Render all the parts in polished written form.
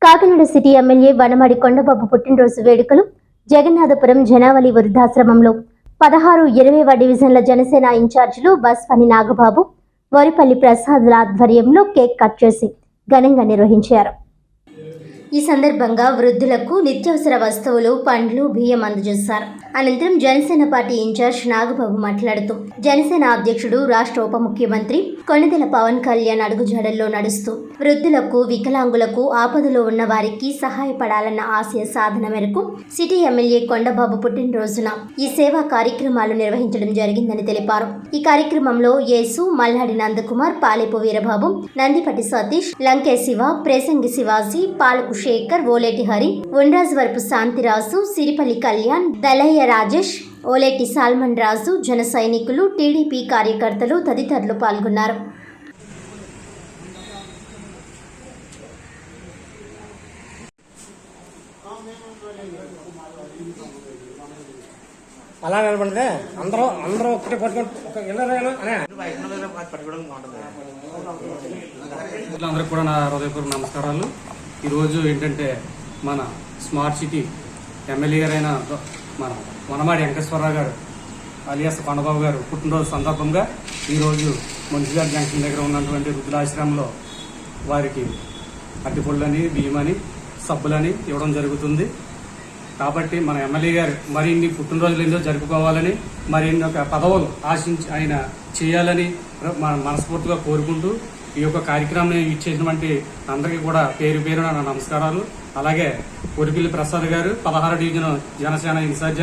Kakinada city MLA Vanamadi Kondababu పుట్టినరోజు వేడుకలు జగన్నాథపురం జనావళి వృద్ధాశ్రమంలో 16-20వ డివిజన్ల జనసేన ఇన్ఛార్జీలు బస్వాని నాగబాబు, వరిపల్లి ప్రసాద్ల ఆధ్వర్యంలో కేక్ కట్ చేసి ఘనంగా నిర్వహించారు. ఈ సందర్భంగా వృద్ధులకు నిత్యావసర వస్తువులు, పండ్లు, బియ్యం అందజేశారు. అనంతరం జనసేన పార్టీ ఇన్ఛార్జ్ నాగబాబు మాట్లాడుతూ జనసేన అధ్యక్షుడు, రాష్ట్ర ఉప ముఖ్యమంత్రి కొణిదెల పవన్ కళ్యాణ్ అడుగుజాడల్లో నడుస్తూ వృద్ధులకు, వికలాంగులకు, ఆపదలో ఉన్న వారికి సహాయపడాలన్న ఆశయ సాధన మేరకు సిటీ ఎమ్మెల్యే కొండబాబు పుట్టినరోజున ఈ సేవా కార్యక్రమాలు నిర్వహించడం జరిగిందని తెలిపారు. ఈ కార్యక్రమంలో యేసు, మల్లాడి నందకుమార్, పాలేపు వీరబాబు, నందిపటి సతీష్, లంకే శివ, ప్రేసంగి శివాజీ, పాలకు శేఖర్, ఓలేటి హరి, ఉండ్రాజవరపు శాంతిరాజు, సిరిపల్లి కళ్యాణ్, దలయ్య రాజేష్, ఓలేటి సాల్మన్ రాజు, జన సైనికులు, టీడీపీ కార్యకర్తలు తదితరులు పాల్గొన్నారు. అలా నిలబడితే అందరూ ఒకటి పట్టుకుంటే అందరికి కూడా నా హృదయపూర్వక నమస్కారాలు. ఈరోజు ఏంటంటే మన స్మార్ట్ సిటీ ఎమ్మెల్యే గారైన మన వనమాడి వెంకటేశ్వరరావు గారు అలియాస్ కొండబాబు గారు పుట్టినరోజు సందర్భంగా ఈరోజు మున్సిపల్ జంక్షన్ దగ్గర ఉన్నటువంటి వృద్ధులాశ్రమంలో వారికి అరటిపళ్ళని, బియ్యమని, సబ్బులని ఇవ్వడం జరుగుతుంది. కాబట్టి మన ఎమ్మెల్యే గారు మరిన్ని పుట్టినరోజులు ఎన్నో జరుపుకోవాలని, మరిన్ని ఒక పదవులు ఆశించి ఆయన చేయాలని మనస్ఫూర్తిగా కోరుకుంటూ ఈ యొక్క కార్యక్రమం ఇచ్చేసినటువంటి అందరికీ కూడా పేరు పేరున నా నమస్కారాలు. అలాగే వరిపల్లి ప్రసాద్ గారు 16 డివిజన్ జనసేన ఇన్ఛార్జ్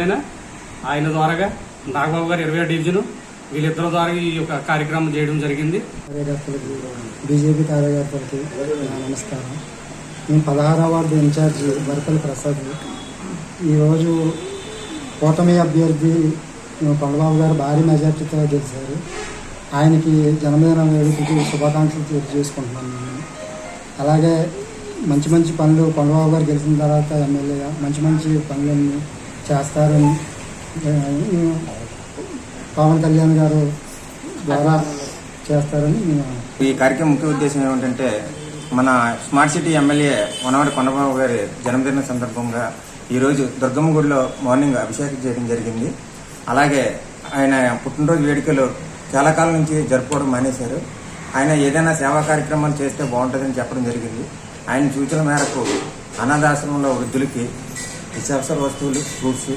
ఆయన ద్వారాగా నాగబాబు గారు 20వ డివిజన్, వీళ్ళిద్దరి ద్వారా ఈ యొక్క కార్యక్రమం చేయడం జరిగింది. బీజేపీ కార్యకర్తలకి నమస్కారం. నేను 16వ వార్డు ఇన్ఛార్జ్ వరిపల్లి ప్రసాద్. ఈరోజు కూటమి అభ్యర్థి కొండబాబు గారు భారీ మెజార్టీతో గెలిచారు. ఆయనకి జన్మదిన వేడుకకి శుభాకాంక్షలు తెలియజేసుకుంటున్నాను నేను. అలాగే మంచి మంచి పనులు కొండబాబు గారు గెలిచిన తర్వాత ఎమ్మెల్యేగా మంచి పనులన్నీ చేస్తారని పవన్ కళ్యాణ్ గారు ద్వారా చేస్తారని ఈ కార్యక్రమం ముఖ్య ఉద్దేశం ఏమిటంటే మన smart city MLA Vanamadi Kondababu గారి జన్మదిన సందర్భంగా ఈరోజు దుర్గమ్మ గుడిలో మార్నింగ్ అభిషేకం చేయడం జరిగింది. అలాగే ఆయన పుట్టినరోజు వేడుకలు చాలా కాలం నుంచి జరుపుకోవడం మానేశారు. ఆయన ఏదైనా సేవా కార్యక్రమాలు చేస్తే బాగుంటుందని చెప్పడం జరిగింది. ఆయన సూచన మేరకు అనాథాశ్రమంలో వృద్ధులకి నిత్యావసర వస్తువులు, ఫ్రూట్స్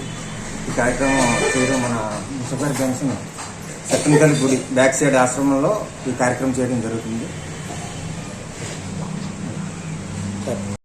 ఈ కార్యక్రమం చేయడం మన మున్సిపల్ జంక్షన్ సత్యంతల్లి గుడి బ్యాక్ సైడ్ ఆశ్రమంలో ఈ కార్యక్రమం చేయడం జరుగుతుంది.